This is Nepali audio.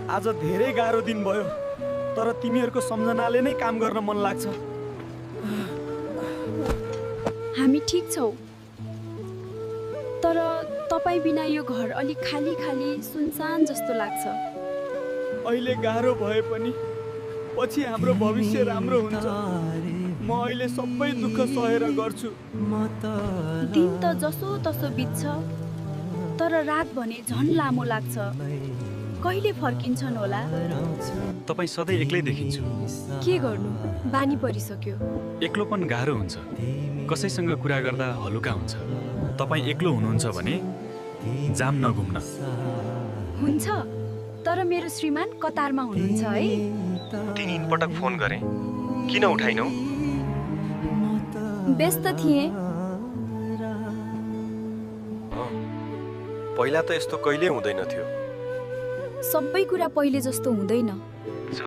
आज धेरै गाह्रो दिन भयो, तर तिमीहरूको सम्झनाले नै काम गर्न मन लाग्छ। हामी ठिक छौँ, तर तपाईँ बिना यो घर अलिक खाली खाली सुनसान जस्तो लाग्छ। अहिले गाह्रो भए पनि पछि हाम्रो भविष्य राम्रो हुन्छ। म अहिले सबै दुःख सहेर गर्छु। दिन त जसो तसो बित्छ, तर रात भने झन् लामो लाग्छ। कहिले फर्किन्छन् होला? तपाईँ सधैँ एक्लै देखिन्छु। के गर्नु, बानी परिसक्यो। एक्लोपन गाह्रो हुन्छ, कसैसँग कुरा गर्दा हलुका हुन्छ। तपाईँ एक्लो हुनुहुन्छ भने जाम नघुम्न। हुन्छ, तर मेरो श्रीमान कतारमा हुनुहुन्छ है? 3 पटक फोन गरेँ, किन उठाइनौ? व्यस्त थिएँ। पहिला त यस्तो कहिल्यै हुँदैन थियो। सबै कुरा पहिले जस्तो हुँदैन।